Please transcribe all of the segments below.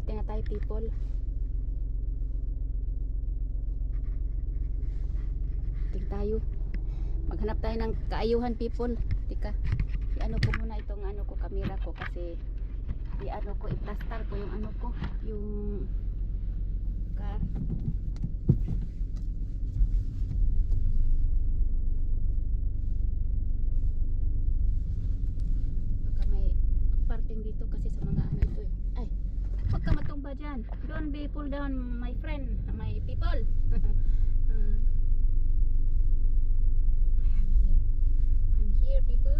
Dumating na tayo, people. Tingin tayo. Maghanap tayo ng kaayuhan, people. Tika. I-ano ko muna itong ano ko, camera ko kasi i-ano ko, i-plaster ko yung ano ko, yung car. Baka may parking dito kasi sa mga ano ito eh. Ay, huwag ka matumba dyan. Don't be pull down, my friend, my people. I'm here, people.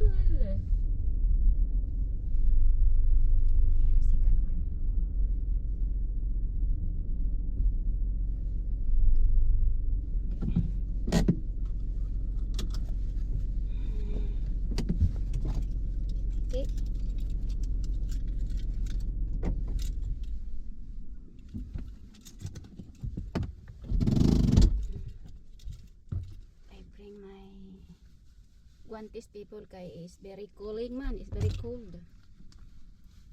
Okay. I bring my guantes, people, kay is very cooling, man. It's very cold.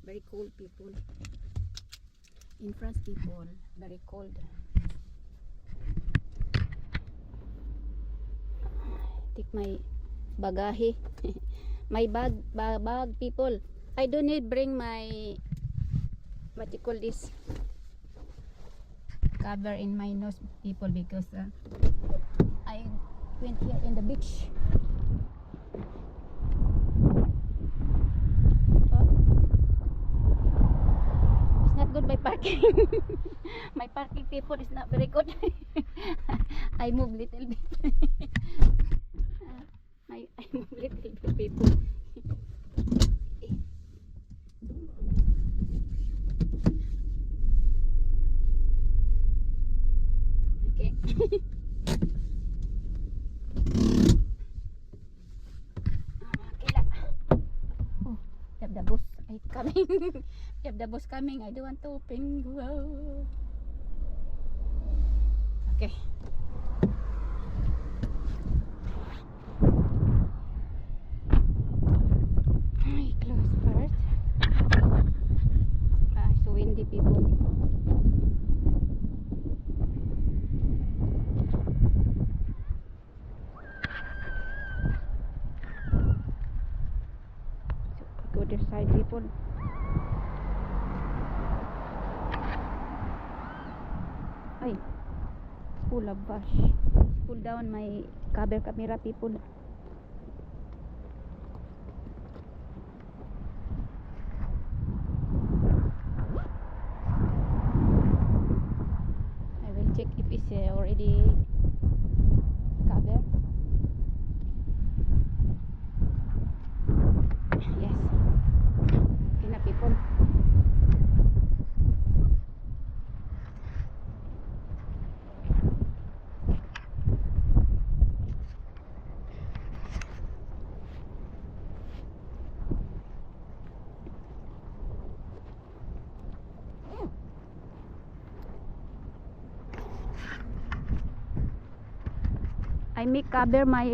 Very cold, people. In France, people, very cold. Take my bagahe. My bag, people. I don't need bring my, what you call this, cover in my nose, people, because I went here in the beach. Oh. It's not good my parking. My parking, people, is not very good. I move little bit. I move little bit, people. Okay. Kila. Oh, the bus ay coming. The bus coming. I don't want to open. Wow. Okay. I close first. So windy, people. So go this side, people. Ay, full of bush. Pull down my cover camera, people. I will check if it's already covered. Yes. Okay na, people. I make cover my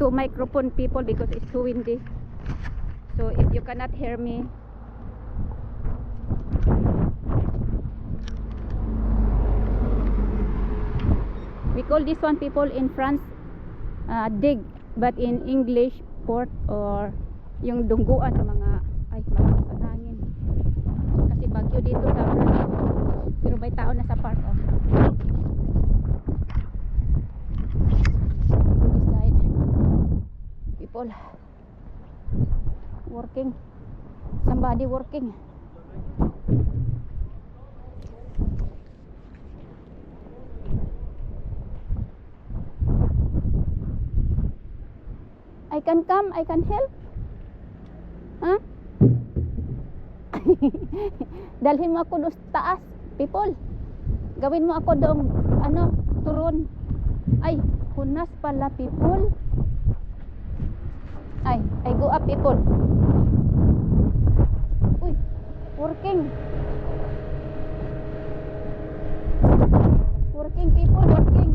two microphone, people, because it's too windy. So if you cannot hear me, we call this one, people, in France, dig, but in English, port, or yung dungguan sa mga, ay, malakas ang hangin. Kasi bagyo dito sa France. Pero may tao na sa park, oh. People working, somebody working. I can come, I can help. Huh? Dalhin mo ako doon taas, people. Gawin mo ako doon, ano, turon. Ay, hunas pala, people. Ay, I go up, people. Uy, working. Working, people, working.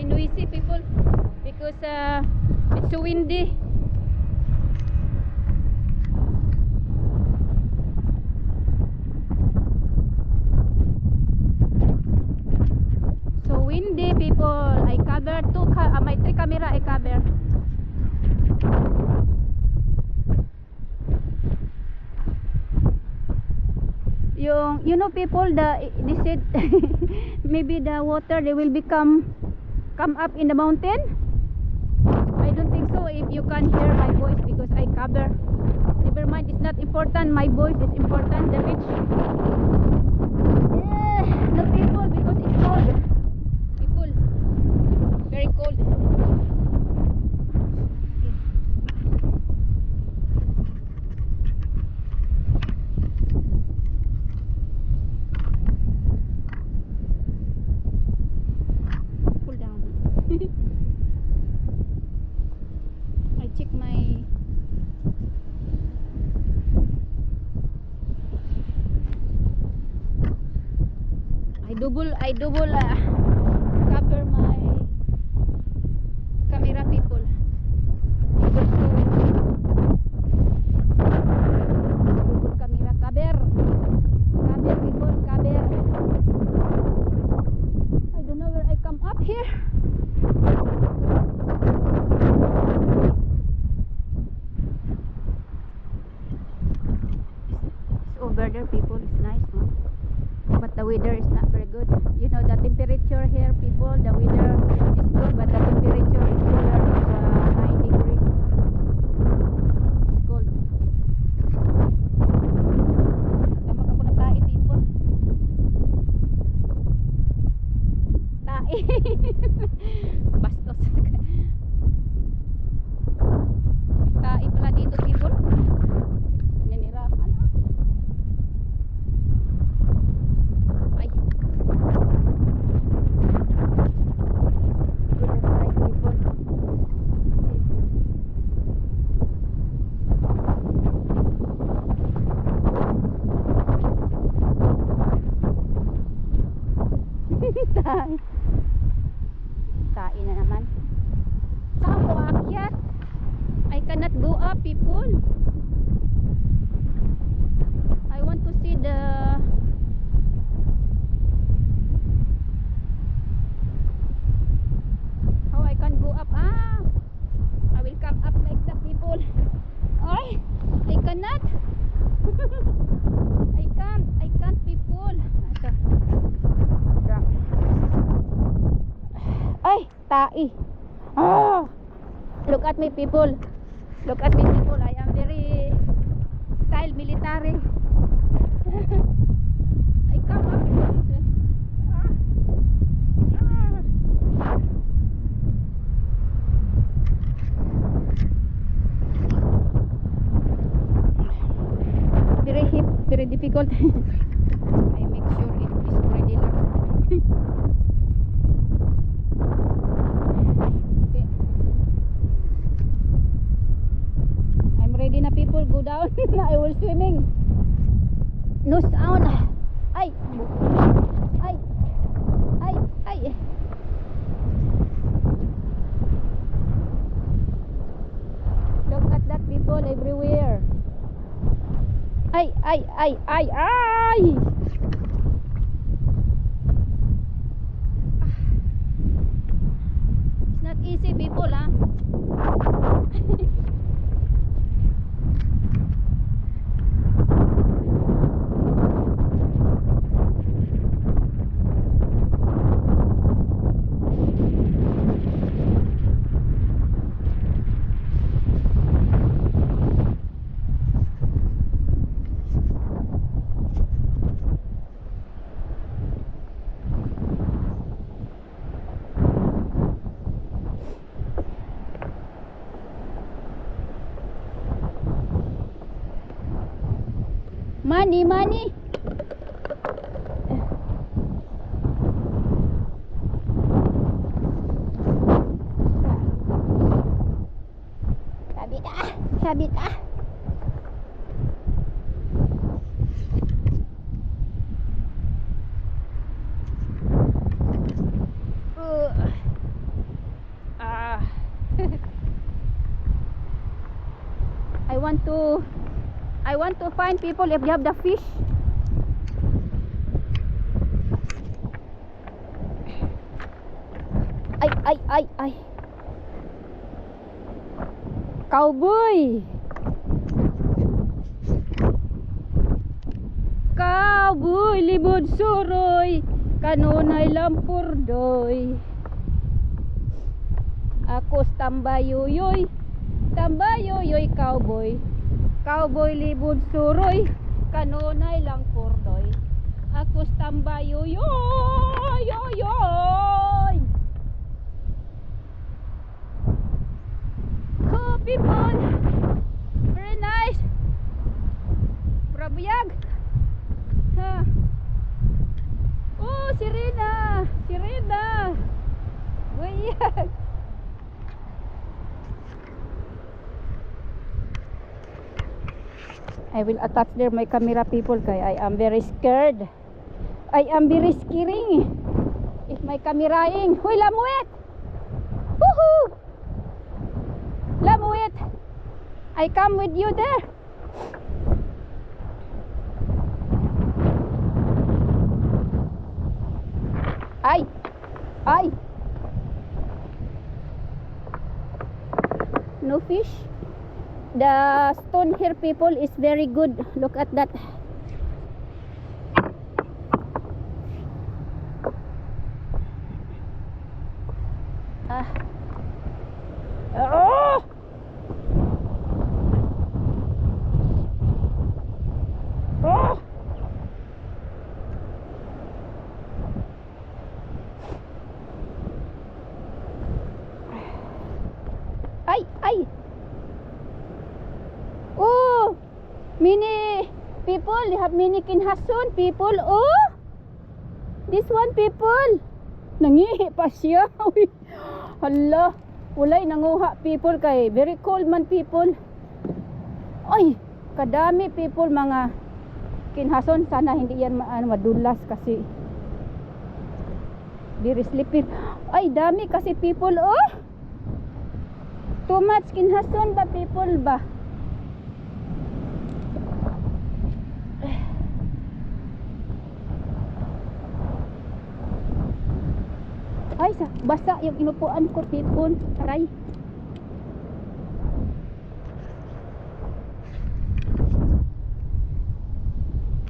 very noisy, people, because it's so windy. So windy, people. I cover my 3 camera I cover. Yung, you know, people, they said maybe the water they will come up in the mountain. I don't think so. If you can hear my voice because I cover. Never mind, it's not important. My voice is important. The beach. No people because it's cold. People, very cold. Cool down. I check my. I double cover my camera, people. Double camera cover people, cover. I don't know where I come up here. It's over there, people. It's nice, huh? But the weather is not very good. You know, the temperature here, people, the weather is good, but the temperature is cooler than 9 degrees. It's cold. Nagdamak ako ng tae, people. Tae. Bastos. May tae pala dito, people. Ninirahan. Ay. Riverside, people. Tae. Tae na naman. Saan ko aakyat? I cannot go up, people. I want to see the how I can go up. I will come up like that, people. Ay, I cannot. I can't, people. Ito. Drop. Ay, tae. Look at me, people. Look at me, people. I am very style military. I come up with this. Very hip, very difficult. I make sure it is already locked. Okay. I'm ready na, people. Go down. I will swimming. Nose down. Ay. Ay. Ay. Ay. Look at that, people, everywhere. Ay, ay, ay, ay, ay. It's not easy, people, huh? Money, money. Sabit ah, sabit ah. I want to find people if they have the fish. Ay. Cowboy. Cowboy libod suroy, kanunay lampurdoy. Akos tambayoyoy, tambayoyoy cowboy. Cowboy libod suroy, kanunay lampurdoy. Akos tambayoyoy, yoyoy. Oh, people, very nice. Brabuyag. Ha. Oh, sirena. Buyag. I will attach there my camera, people, kay I am very scared. I am very scaring. If my cameraing. Hoy, lamuit. Woohoo! Lamuit. I come with you there. Ay. No fish. The stone here, people, is very good. Look at that. Oh! Oh! Ay. Oh, mini people, they have mini kinhason, people. Oh, this one, people, nangihi pa siya. Hala, walay nanguha, people, kay very cold man, people. Ay, kadami, people, mga kinhason. Sana hindi yan madulas kasi very sleepy. Ay, dami kasi, people. Oh, too much kinhason ba, people ba? Ay, basa yung inupuan ko, people. Aray.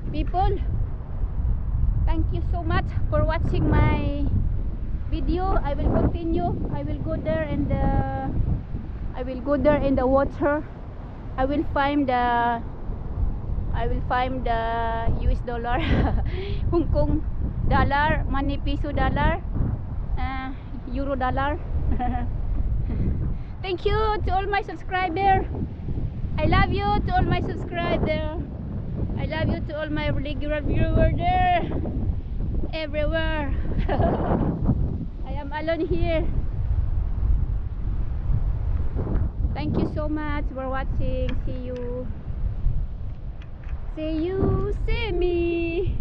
People, thank you so much for watching my video. I will continue. I will go there in the water. I will find the US dollar, Hong Kong dollar, money piso dollar, euro dollar. Thank you to all my subscribers. I love you to all my subscribers. I love you to all my regular viewers there, everywhere. I am alone here. Thank you so much for watching. See you. See me.